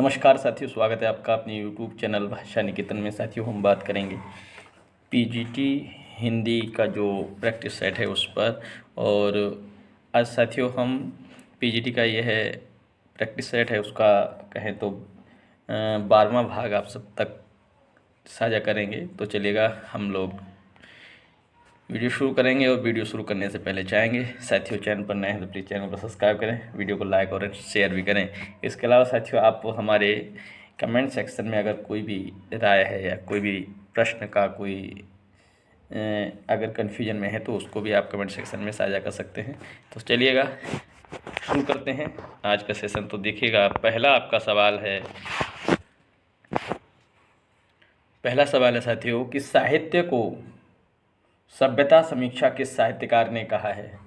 नमस्कार साथियों, स्वागत है आपका अपने यूट्यूब चैनल भाषा निकेतन में। साथियों, हम बात करेंगे पीजीटी हिंदी का जो प्रैक्टिस सेट है उस पर। और आज साथियों हम पीजीटी का यह है प्रैक्टिस सेट है उसका कहें तो 12वां भाग आप सब तक साझा करेंगे। तो चलिएगा हम लोग वीडियो शुरू करेंगे। और वीडियो शुरू करने से पहले चाहेंगे साथियों, चैनल पर नए हैं तो प्लीज़ चैनल को सब्सक्राइब करें, वीडियो को लाइक और शेयर भी करें। इसके अलावा साथियों, आप हमारे कमेंट सेक्शन में अगर कोई भी राय है या कोई भी प्रश्न का कोई अगर कन्फ्यूजन में है तो उसको भी आप कमेंट सेक्शन में साझा कर सकते हैं। तो चलिएगा शुरू करते हैं आज का सेशन। तो देखिएगा, पहला सवाल है साथियों कि साहित्य को सभ्यता समीक्षा किस साहित्यकार ने कहा है?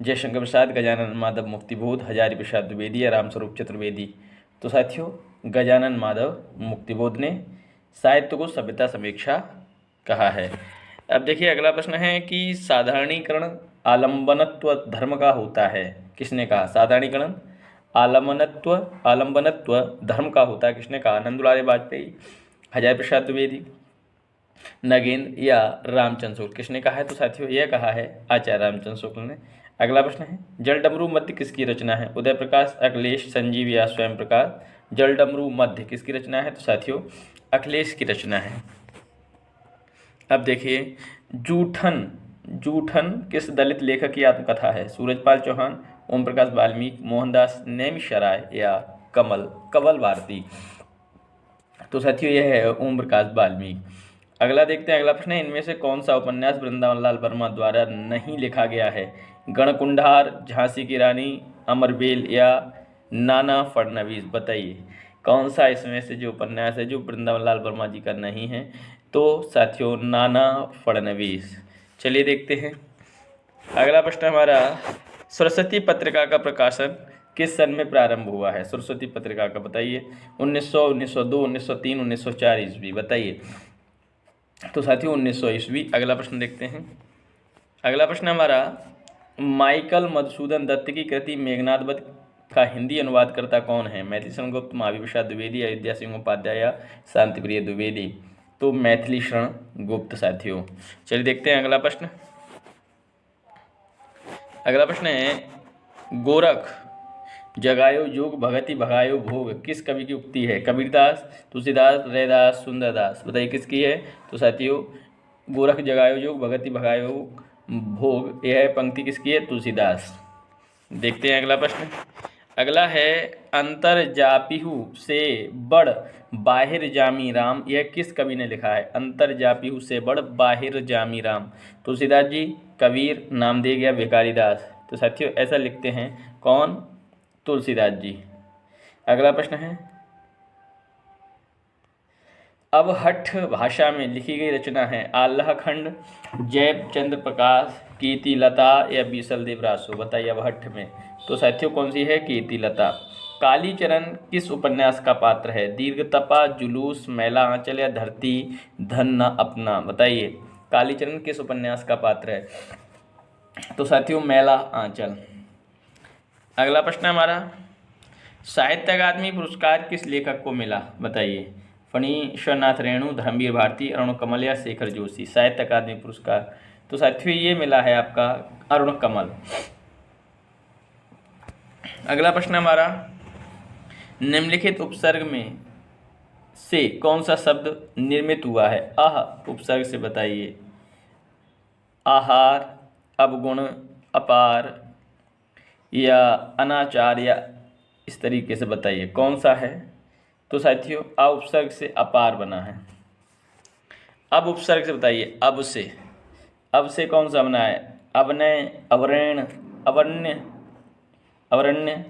जयशंकर प्रसाद, गजानन माधव मुक्तिबोध, हजारी प्रसाद द्विवेदी या रामस्वरूप चतुर्वेदी। तो साथियों, गजानन माधव मुक्तिबोध ने साहित्य को सभ्यता समीक्षा कहा है। अब देखिए, अगला प्रश्न है कि साधारणीकरण आलम्बनत्व धर्म का होता है, किसने कहा? साधारणीकरण आलम्बनत्व धर्म का होता है, किसने कहा? आनंद दुलारे वाजपेयी, हजारी प्रसाद द्विवेदी, नगेंद्र या रामचंद्र शुक्ल। किसने कहा है? तो साथियों यह कहा है आचार्य रामचंद्र शुक्ल ने। अगला प्रश्न है, जल डमरू मध्य किसकी रचना है? उदय प्रकाश, अखिलेश, संजीव या स्वयं प्रकाश। जल डमरू मध्य किसकी रचना है? तो साथियों अखिलेश की रचना है। अब देखिए, जूठन किस दलित लेखक की आत्मकथा है? सूरजपाल चौहान, ओम प्रकाश वाल्मीकि, मोहनदास नेमिशराय या कंवल भारती। तो साथियों यह है ओम प्रकाश वाल्मीकि। अगला देखते हैं, अगला प्रश्न है, इनमें से कौन सा उपन्यास वृंदावन लाल वर्मा द्वारा नहीं लिखा गया है? गणकुंडार, झांसी की रानी, अमरबेल या नाना फडणवीस। बताइए कौन सा इसमें से जो उपन्यास है जो वृंदावन लाल वर्मा जी का नहीं है? तो साथियों नाना फडणवीस। चलिए देखते हैं, अगला प्रश्न हमारा, सरस्वती पत्रिका का प्रकाशन किस सन में प्रारंभ हुआ है? सरस्वती पत्रिका का बताइए। 1900, 1902, 1903, 1904 ईस्वी। बताइए। तो साथियों 1900 ईस्वी। अगला प्रश्न देखते हैं, अगला प्रश्न हमारा, माइकल मधुसूदन दत्त की कृति मेघनाद वध का हिंदी अनुवादकर्ता कौन है? मैथिली शरण गुप्त, महावीर प्रसाद द्विवेदी, अयोध्या सिंह उपाध्याय या शांति प्रिय द्विवेदी। तो मैथिली शरण गुप्त साथियों। चलिए देखते हैं अगला प्रश्न। अगला प्रश्न है, गोरख जगायो जोग भगति भगायो भोग किस कवि की उक्ति है? कबीरदास, तुलसीदास, रैदास, सुंदरदास। बताइए किसकी है? तो साथियों गोरख जगायो जोग भगति भगायो भोग, यह पंक्ति किसकी है? तुलसीदास। देखते हैं अगला प्रश्न। अगला है, अंतर जापिहु से बड़ बाहिर जामी राम, यह किस कवि ने लिखा है? अंतर जापिहु से बड़ बाहिर जामी राम। तुलसीदास जी, कबीर, नामदेव या भिखारीदास। तो साथियों ऐसा लिखते हैं कौन? तुलसीदास जी। अगला प्रश्न है, अवहट्ठ भाषा में लिखी गई रचना है आल्हा-खंड, जयचंद्र प्रकाश, कीर्तिलता या बीसलदेव रासो। बताइए अवहट्ठ में। तो साथियों कौन सी है? कीर्तिलता। कालीचरण किस उपन्यास का पात्र है? दीर्घतपा, जुलूस, मैला आंचल या धरती धन न अपना। बताइए कालीचरण किस उपन्यास का पात्र है? तो साथियों मैला आंचल। अगला प्रश्न हमारा, साहित्य अकादमी पुरस्कार किस लेखक को मिला? बताइए। फणीश्वरनाथ रेणु, धर्मवीर भारती, अरुण कमल या शेखर जोशी। साहित्य अकादमी पुरस्कार तो साथियों ये मिला है आपका अरुण कमल। अगला प्रश्न हमारा, निम्नलिखित उपसर्ग में से कौन सा शब्द निर्मित हुआ है? आह उपसर्ग से बताइए। आहार, अवगुण, अपार या अनाचार या इस तरीके से बताइए कौन सा है? तो साथियों अ उपसर्ग से अपार बना है। अब उपसर्ग से बताइए। अब से कौन सा बना है? अवनय, अवरेण, अवरण्य।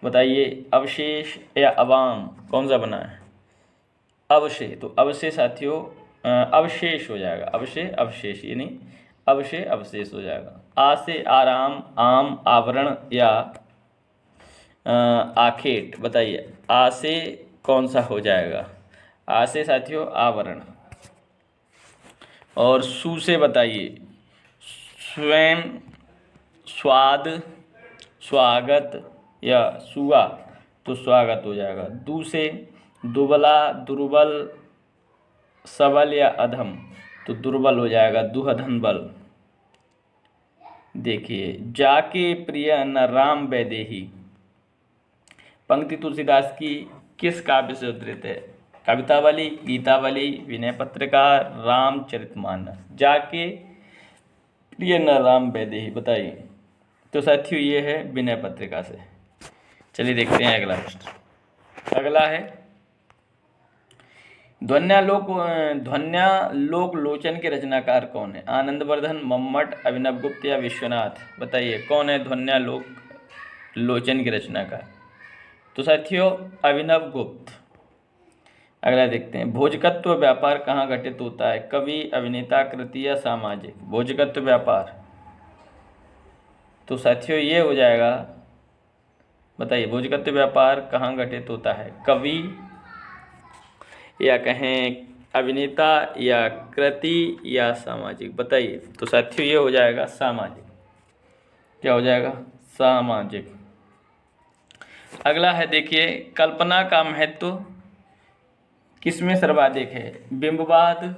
बताइए अवशेष या अवाम, कौन सा बना है? अवशे। तो अवशे साथियों अवशेष हो जाएगा। अवशे अवशेष, यानी अवशे अवशेष हो जाएगा। आ से आराम, आम, आवरण या आखेट। बताइए आ से कौन सा हो जाएगा? आ से साथियों आवरण। और सु से बताइए स्वयं, स्वाद, स्वागत या सुआ। तो स्वागत हो जाएगा। दू से दुबला, दुर्बल, सबल या अधम, तो दुर्बल हो जाएगा, दुहधन बल। देखिए, जाके प्रिय न राम वैदेही, पंक्ति तुलसीदास की किस काव्य से उद्धृत है? कवितावली, गीतावली, विनय पत्रिका, रामचरितमानस। जाके प्रिय न राम वैदेही, बताइए। तो साथियों ये है विनय पत्रिका से। चलिए देखते हैं अगला प्रश्न। अगला है ध्वन्यालोक लोचन के रचनाकार कौन है? आनंदवर्धन, मम्मट, अभिनव गुप्त या विश्वनाथ? बताइए कौन है ध्वन्यालोक लोचन के रचनाकार? तो साथियों अभिनव गुप्त। अगला देखते हैं, भोजकत्व व्यापार कहाँ घटित होता है? कवि, अभिनेता, कृति या सामाजिक? भोजकत्व व्यापार, तो साथियों ये हो जाएगा, बताइए भोजकत्व व्यापार कहाँ घटित होता है? कवि या कहें अभिनेता या कृति या सामाजिक? बताइए। तो साथियों ये हो जाएगा सामाजिक। क्या हो जाएगा? सामाजिक। अगला है देखिए, कल्पना का महत्व किसमें सर्वाधिक है? बिंबवाद,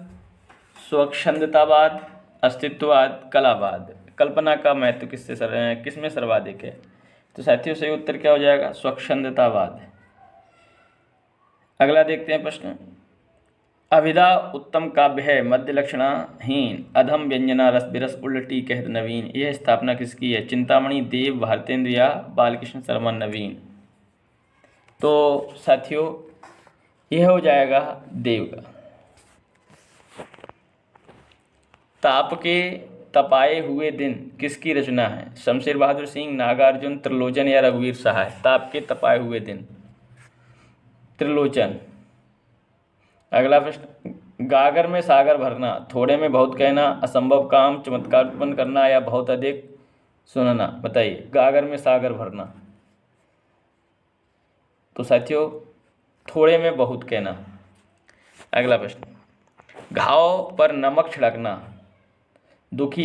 स्वच्छंदतावाद, अस्तित्ववाद, कलावाद? कल्पना का महत्व किसमें सर्वाधिक है? तो साथियों सही उत्तर क्या हो जाएगा? स्वच्छंदतावाद। अगला देखते हैं प्रश्न, अभिधा उत्तम काव्य है, मध्य लक्षणाहीन, अधम व्यंजना रस बिरस उल्टी कहत नवीन। यह स्थापना किसकी है? चिंतामणि, देव, भारतेंद्र या बालकृष्ण शर्मा नवीन? तो साथियों यह हो जाएगा देव का। ताप के तपाए हुए दिन किसकी रचना है? शमशेर बहादुर सिंह, नागार्जुन, त्रिलोचन या रघुवीर सहाय? ताप के तपाए हुए दिन, त्रिलोचन। अगला प्रश्न, गागर में सागर भरना, थोड़े में बहुत कहना, असंभव काम, चमत्कार उत्पन्न करना या बहुत अधिक सुनना? बताइए। गागर में सागर भरना, तो साथियों थोड़े में बहुत कहना। अगला प्रश्न, घाव पर नमक छिड़कना, दुखी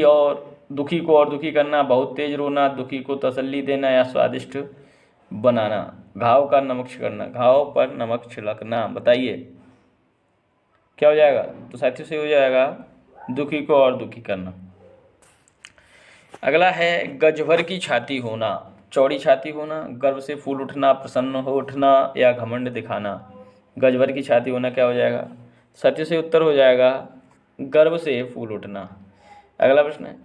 को और दुखी करना, बहुत तेज रोना, दुखी को तसल्ली देना या स्वादिष्ट बनाना? घाव का नमक छिड़कना, घाव पर नमक छिड़कना। बताइए क्या हो जाएगा? तो साथियों से हो जाएगा दुखी को और दुखी करना। अगला है गजभर की छाती होना, चौड़ी छाती होना, गर्व से फूल उठना, प्रसन्न हो उठना या घमंड दिखाना? गजभर की छाती होना क्या हो जाएगा? साथियों से उत्तर हो जाएगा गर्व से फूल उठना। अगला प्रश्न है,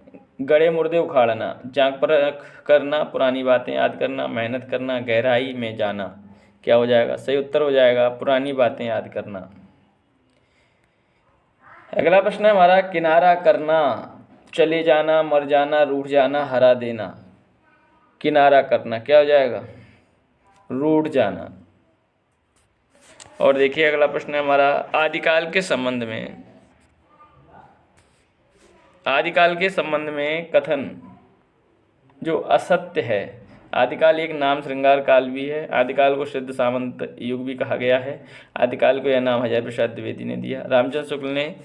गड़े मुर्दे उखाड़ना, जांग पर करना, पुरानी बातें याद करना, मेहनत करना, गहराई में जाना? क्या हो जाएगा? सही उत्तर हो जाएगा पुरानी बातें याद करना। अगला प्रश्न है हमारा, किनारा करना, चले जाना, मर जाना, रूठ जाना, हरा देना? किनारा करना क्या हो जाएगा? रूठ जाना। और देखिए अगला प्रश्न है हमारा, आदिकाल के संबंध में कथन जो असत्य है। आदिकाल एक नाम श्रृंगार काल भी है, आदिकाल को सिद्ध सामंत युग भी कहा गया है, आदिकाल को यह नाम हजारी प्रसाद द्विवेदी ने दिया, रामचंद्र शुक्ल ने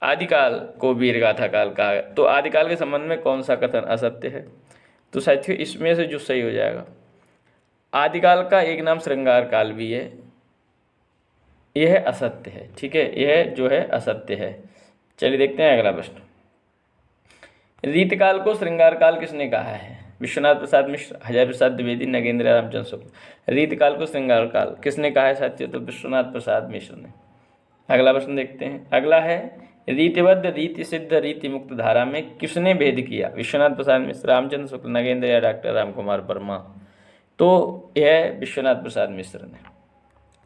आदिकाल को वीरगाथा काल कहा है। तो आदिकाल के संबंध में कौन सा कथन असत्य है? तो साथियों इसमें से जो सही हो जाएगा, आदिकाल का एक नाम श्रृंगार काल भी है, यह असत्य है। ठीक है, यह जो है असत्य है। चलिए देखते हैं अगला प्रश्न, रीतकाल को श्रृंगार काल किसने कहा है? विश्वनाथ प्रसाद मिश्र, हजारी प्रसाद द्विवेदी, नगेंद्र या रामचंद्र शुक्ल? रीतकाल को श्रृंगार काल किसने कहा है साथियों? तो विश्वनाथ प्रसाद मिश्र ने। अगला प्रश्न देखते हैं, अगला है रीतिबद्ध, रीति सिद्ध, रीति मुक्त धारा में किसने भेद किया? विश्वनाथ प्रसाद मिश्र, रामचंद्र शुक्ल, नगेंद्र या डॉक्टर रामकुमार वर्मा? तो यह विश्वनाथ प्रसाद मिश्र ने।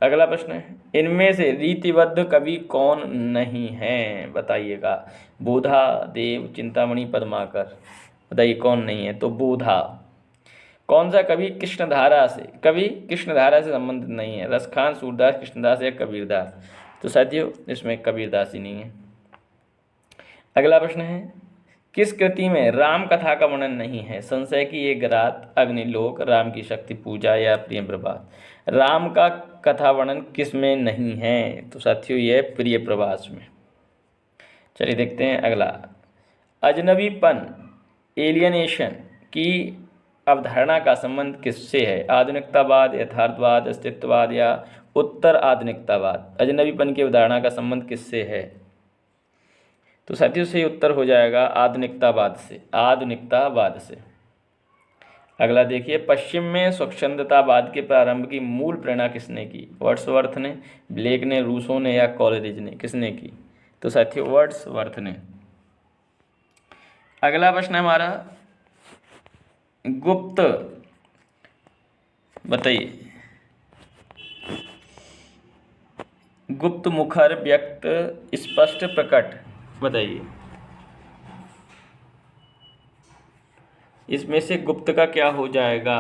अगला प्रश्न है, इनमें से रीतिबद्ध कवि कौन नहीं है? बताइएगा। बोधा, देव, चिंतामणि, पद्माकर? बताइए कौन नहीं है? तो बोधा। कौन सा कवि कृष्णधारा से संबंधित नहीं है? रसखान, सूरदास, कृष्णदास या कबीरदास? तो साथियों इसमें कबीरदास ही नहीं है। अगला प्रश्न है, किस कृति में राम कथा का वर्णन नहीं है? संशय की एक रात, अग्निलोक, राम की शक्ति पूजा या प्रिय प्रभात? राम का कथा वर्णन किस में नहीं है? तो साथियों यह प्रिय प्रभास में। चलिए देखते हैं अगला, अजनबीपन, एलियनेशन की अवधारणा का संबंध किससे है? आधुनिकतावाद, यथार्थवाद, अस्तित्ववाद या उत्तर आधुनिकतावाद? अजनबीपन की अवधारणा का संबंध किससे है? तो साथियों सही उत्तर हो जाएगा आधुनिकतावाद से, आधुनिकतावाद से। अगला देखिए, पश्चिम में स्वच्छंदतावाद के प्रारंभ की मूल प्रेरणा किसने की? वर्ड्सवर्थ ने, ब्लेक ने, रूसो ने या कॉलेरिज ने? किसने की? तो साथियों वर्ड्सवर्थ ने। अगला प्रश्न हमारा, गुप्त, बताइए, गुप्त, मुखर, व्यक्त, स्पष्ट, प्रकट, बताइए इसमें से गुप्त का क्या हो जाएगा?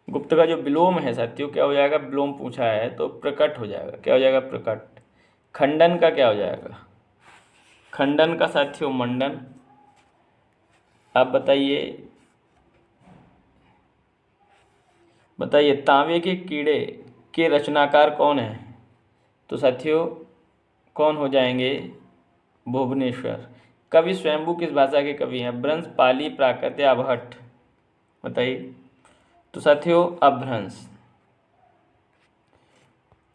गुप्त का जो विलोम है साथियों क्या हो जाएगा? विलोम पूछा है तो प्रकट हो जाएगा। क्या हो जाएगा? प्रकट। खंडन का क्या हो जाएगा? खंडन का साथियों मंडन। आप बताइए, बताइए तांबे के कीड़े के रचनाकार कौन है? तो साथियों कौन हो जाएंगे? भुवनेश्वर। कवि स्वयंभू किस भाषा के कवि हैं? ब्रंश, पाली, प्राकृत या अबहट्ठ? बताइए। तो साथियों अपभ्रंश।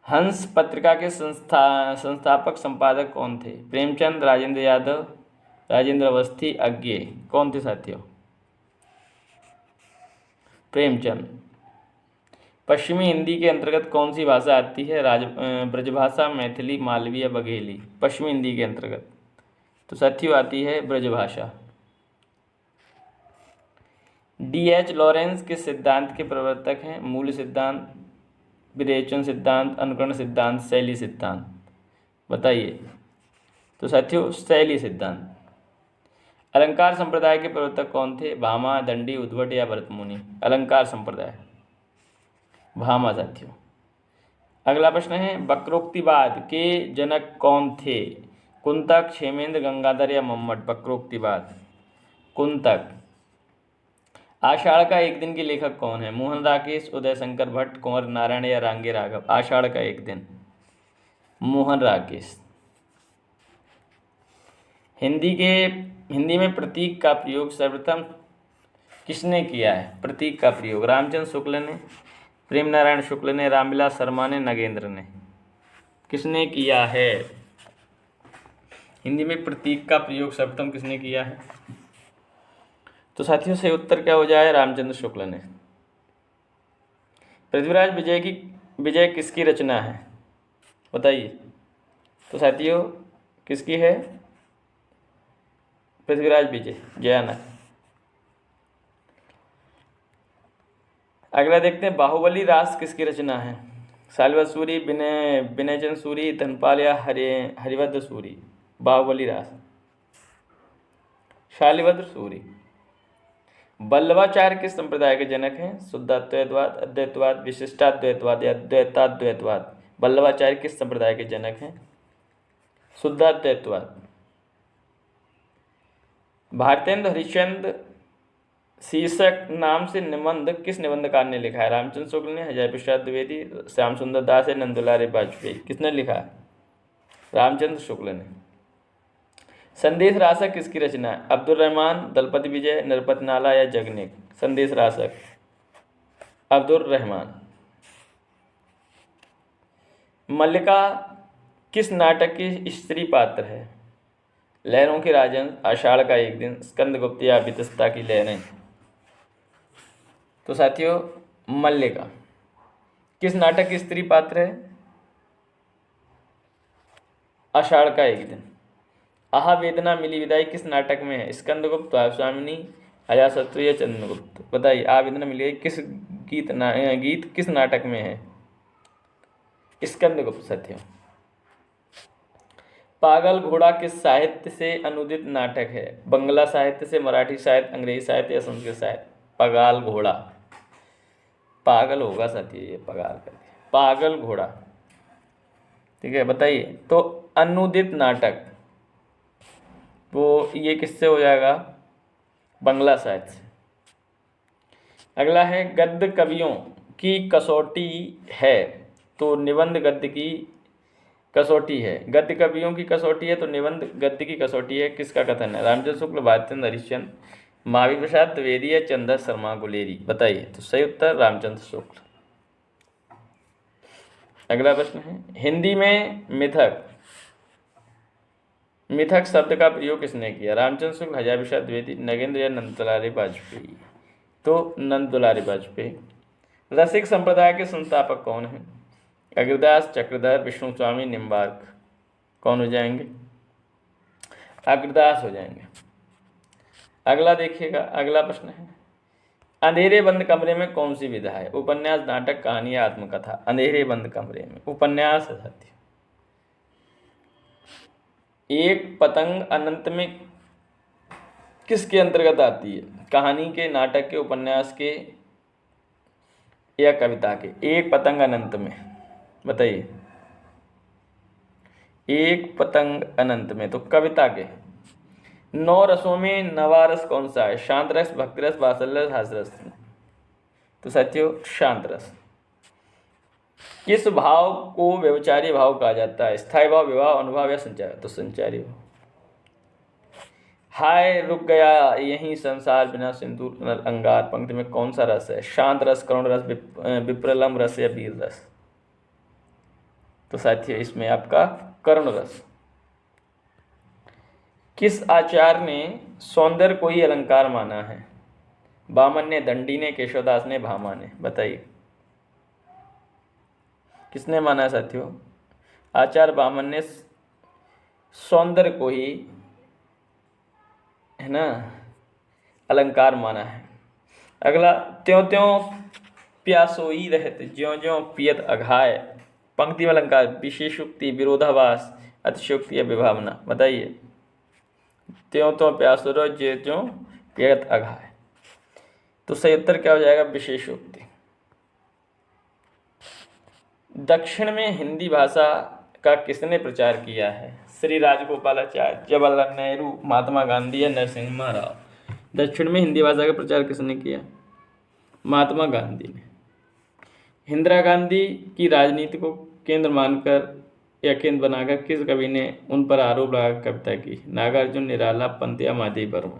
हंस पत्रिका के संस्थापक संपादक कौन थे? प्रेमचंद, राजेंद्र यादव, राजेंद्र अवस्थी, अज्ञे? कौन थे साथियों? प्रेमचंद। पश्चिमी हिंदी के अंतर्गत कौन सी भाषा आती है? ब्रजभाषा, मैथिली, मालवी या बघेली? पश्चिमी हिंदी के अंतर्गत तो साथियों आती है ब्रजभाषा। D.H. लॉरेंस किस सिद्धांत के प्रवर्तक हैं? मूल सिद्धांत, विरेचन सिद्धांत, अनुकरण सिद्धांत, शैली सिद्धांत? बताइए। तो साथियों शैली सिद्धांत। अलंकार संप्रदाय के प्रवर्तक कौन थे? भामा, दंडी, उद्भट या भरतमुनि? अलंकार संप्रदाय, भामा साथियों। अगला प्रश्न है, वक्रोक्तिवाद के जनक कौन थे? कुंतक, क्षेमेंद्र, गंगाधर या मम्मट? वक्रोक्तिवाद, कुंतक। आषाढ़ का एक दिन के लेखक कौन है? मोहन राकेश, उदय शंकर भट्ट, कुंवर नारायण या रांगे राघव? आषाढ़ का एक दिन, मोहन राकेश। हिंदी में प्रतीक का प्रयोग सर्वप्रथम किसने किया है? प्रतीक का प्रयोग रामचंद्र शुक्ल ने, प्रेम नारायण शुक्ल ने, रामविलास शर्मा ने, नगेंद्र ने? किसने किया है? हिंदी में प्रतीक का प्रयोग सर्वप्रथम किसने किया है? तो साथियों सही उत्तर क्या हो जाए? रामचंद्र शुक्ल ने। पृथ्वीराज विजय किसकी रचना है? बताइए। तो साथियों किसकी है? पृथ्वीराज विजय, जयानक। अगला देखते हैं, बाहुबली रास किसकी रचना है? शालिवाद सूरी, विनयचंद सूरी, धनपाल या हरिभद्र सूरी? बाहुबली रास, शालिभद्र सूरी। वल्लभाचार्य किस संप्रदाय के जनक हैं? शुद्धाद्वैतवाद, अद्वैतवाद, विशिष्टाद्वैतवाद या द्वैताद्वैतवाद? वल्लभाचार्य किस संप्रदाय के जनक हैं? शुद्धाद्वैतवाद। भारतेंद्र हरिश्चंद्र शीर्षक नाम से निबंध किस निबंधकार ने लिखा है? रामचंद्र शुक्ल ने, अजय प्रसाद द्विवेदी, श्याम सुंदर दास या नंदुलाल वाजपेयी? किसने लिखा है? रामचंद्र शुक्ल ने। संदेश रासक किसकी रचना है? अब्दुल रहमान, दलपति विजय, नरपति नाला या जगनेक? संदेश रासक, अब्दुल रहमान। मल्लिका किस नाटक की स्त्री पात्र है? लहरों के राजन, आषाढ़ का एक दिन, स्कंदगुप्त या वितस्ता की लहरें? तो साथियों मल्लिका। किस नाटक की स्त्री पात्र है? आषाढ़ का एक दिन। आहा वेदना मिली विदाई किस नाटक में है? स्कंदगुप्त, स्वामिनी, अजातशत्रु या चंद्रगुप्त? बताइए। आ वेदना मिली किस गीत किस नाटक में है? स्कंदगुप्त साथियों। पागल घोड़ा किस साहित्य से अनुदित नाटक है? बंगला साहित्य से, मराठी साहित्य, अंग्रेजी साहित्य या संस्कृत साहित्य? पागल घोड़ा, पागल होगा साथियों, ये पागल कर दिया, पागल घोड़ा। ठीक है, बताइए। तो अनुदित नाटक वो ये किससे हो जाएगा? बंगला साहित्य से। अगला है, गद्य कवियों की कसौटी है, तो निबंध गद्य की कसौटी है। गद्य कवियों की कसौटी है तो निबंध गद्य की कसौटी है। किसका कथन है? रामचंद्र शुक्ल, भारतेंद्र हरिश्चंद्र, महावीर प्रसाद द्विवेदी या चंद्र शर्मा गुलेरी? बताइए। तो सही उत्तर रामचंद्र शुक्ल। अगला प्रश्न है, हिंदी में मिथक मिथक शब्द का प्रयोग किसने किया? रामचंद्र शुक्ल, हजार प्रसाद द्विवेदी, नगेंद्र या नंद दुलारी वाजपेयी? तो नंद दुलारी वाजपेयी। रसिक संप्रदाय के संस्थापक कौन हैं? अग्रदास, चक्रधर, विष्णु स्वामी, निम्बार्क? कौन हो जाएंगे? अग्रदास हो जाएंगे। अगला देखिएगा, अगला प्रश्न है, अंधेरे बंद कमरे में कौन सी विधा है? उपन्यास, नाटक, कहानी या आत्मकथा? अंधेरे बंद कमरे में उपन्यास है साथी। एक पतंग अनंत में किसके अंतर्गत आती है? कहानी के, नाटक के, उपन्यास के या कविता के? एक पतंग अनंत में, बताइए। एक पतंग अनंत में तो कविता के। 9 रसों में नवा रस कौन सा है? शांत रस, भक्ति रस, वात्सल्य रस, हास्य रस? तो साथियों शांत रस। किस भाव को व्यभिचारी भाव कहा जाता है? स्थायी भाव, विवाह, अनुभाव या संचार? तो संचारी भाव। हाय रुक गया यही संसार बिना सिंदूर अंगार पंक्ति में कौन सा रस है? शांत रस, करुण रस, विप्रलम्ब रस या वीर रस? तो साथियों इसमें आपका करुण रस। किस आचार्य ने सौंदर्य को ही अलंकार माना है? वामन ने, दंडी ने, केशवदास ने, भामा ने? बताइए किसने माना है साथियों? आचार्य वामन ने सौंदर्य को ही, है ना, अलंकार माना है। अगला, त्यों त्यों प्यासोई रहते ज्यों ज्यों पियत अघाय? पंक्ति में अलंकार, विशेषोक्ति, विरोधाभास, अतिशयोक्ति या विभावना? बताइए। त्यों त्यों प्यासो रहो ज्यों ज्यों पियत अघाय। तो सही उत्तर क्या हो जाएगा? विशेषोक्ति। दक्षिण में हिंदी भाषा का किसने प्रचार किया है? श्री राजगोपालाचार्य, जवाहरलाल नेहरू, महात्मा गांधी या नरसिम्हा राव? दक्षिण में हिंदी भाषा का प्रचार किसने किया? महात्मा गांधी ने। इंदिरा गांधी की राजनीति को केंद्र मानकर या केंद्र बनाकर किस कवि ने उन पर आरोप लगाकर कविता की? नागार्जुन, निराला, पंत या माधवी वर्मा?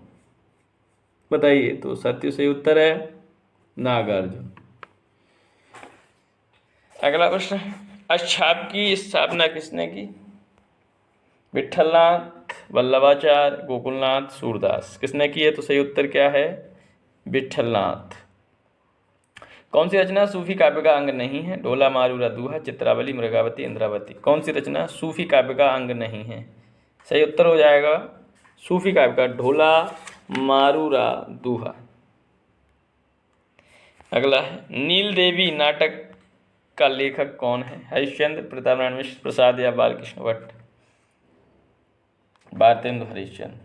बताइए। तो सत्य सही उत्तर है नागार्जुन। अगला प्रश्न, अक्षाप की स्थापना किसने की? विठलनाथ, वल्लभाचार्य, गोकुलनाथ, सूरदास? किसने की है? तो सही उत्तर क्या है? विठलनाथ। कौन सी रचना सूफी काव्य का अंग नहीं है? ढोला, मारूरा, दूहा, चित्रावली, मृगावती, इंद्रावती? कौन सी रचना सूफी काव्य का अंग नहीं है? सही उत्तर हो जाएगा सूफी काव्य का ढोला, मारूरा, दूहा। अगला है, नील देवी नाटक का लेखक कौन है? हरिश्चंद्र, प्रतापनारायण मिश्र, प्रसाद या बालकृष्ण भट्ट? भारतेंदु हरिश्चंद्र।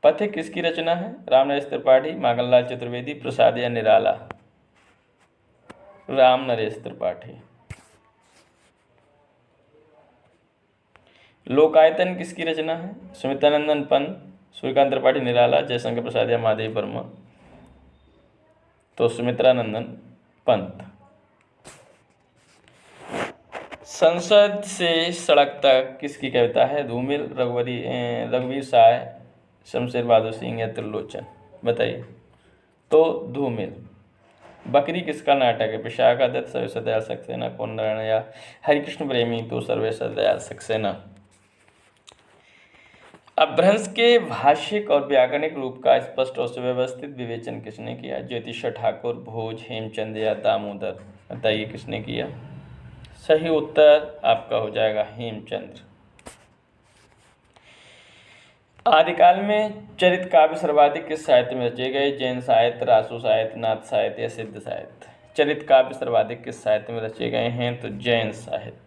पथिक किसकी रचना है? रामनरेश त्रिपाठी, माखनलाल चतुर्वेदी, प्रसाद या निराला? रामनरेश त्रिपाठी। लोकायतन किसकी रचना है? सुमित्रानंदन पंत, सूर्यकांत त्रिपाठी, निराला, जयशंकर प्रसाद या माधवी वर्मा? तो सुमित्रानंदन पंत। संसद से सड़क तक किसकी कविता है? धूमिल, रघुवीर साय, शमशेर बहादुर सिंह या त्रिलोचन? बताइए। तो धूमिल। बकरी किसका नाटक है? विशाखा दत्त, सर्वेश्वर दयाल सक्सेना, कौन नारायण या हरिकृष्ण प्रेमी? तो सर्वेश्वर दयाल सक्सेना। अपभ्रंश के भाषिक और व्याकरणिक रूप का स्पष्ट और सुव्यवस्थित विवेचन किसने किया? ज्योतिषा ठाकुर, भोज, हेमचंद या दामोदर? बताइए किसने किया? सही उत्तर आपका हो जाएगा हेमचंद्र। आदिकाल में चरित काव्य सर्वाधिक किस साहित्य में रचे गए? जैन साहित्य, रासो साहित्य, नाथ साहित्य या सिद्ध साहित्य? चरित काव्य सर्वाधिक किस साहित्य में रचे गए हैं? तो जैन साहित्य।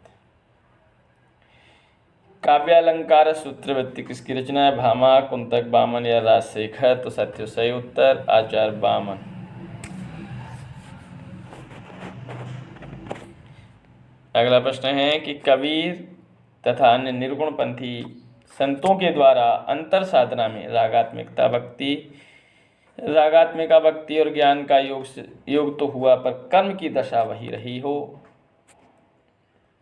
काव्यालंकार सूत्रवृत्ति किसकी रचना है? भामा, कुंतक, वामन या राजशेखर? तो सत्य सही उत्तर आचार्य वामन। अगला प्रश्न है कि कबीर तथा अन्य निर्गुणपंथी संतों के द्वारा अंतर साधना में रागात्मिका भक्ति और ज्ञान का योग तो हुआ, पर कर्म की दशा वही रही हो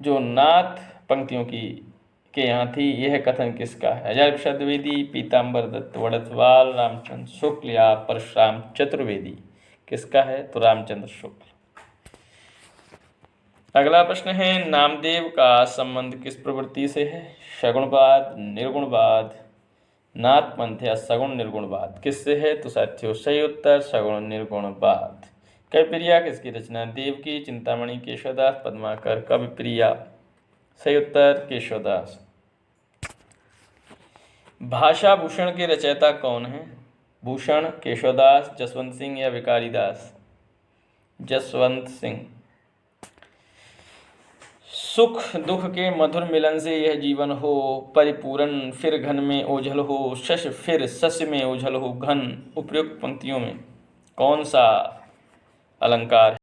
जो नाथ पंक्तियों की के यहाँ थी। यह कथन किसका है? आचार्य प्रसाद द्विवेदी, पीताम्बर दत्त वड़थवाल, रामचंद्र शुक्ल या परशुराम चतुर्वेदी? किसका है? तो रामचंद्र शुक्ल। अगला प्रश्न है, नामदेव का संबंध किस प्रवृत्ति से है? सगुणवाद, निर्गुणवाद, नाथपंथ या सगुण निर्गुणवाद? किससे है? तो साथियों सही उत्तर सगुण निर्गुणवाद। कविप्रिया किसकी रचना? देवकी, चिंतामणि, केशवदास, पद्माकर? कविप्रिया। सही उत्तर केशवदास। भाषा भूषण के रचयिता कौन है? भूषण, केशवदास, जसवंत सिंह या भिखारी दास? जसवंत सिंह। सुख दुख के मधुर मिलन से यह जीवन हो, परिपूर्ण फिर घन में ओझल हो, शश फिर सस्य में ओझल हो घन। उपयुक्त पंक्तियों में कौन सा अलंकार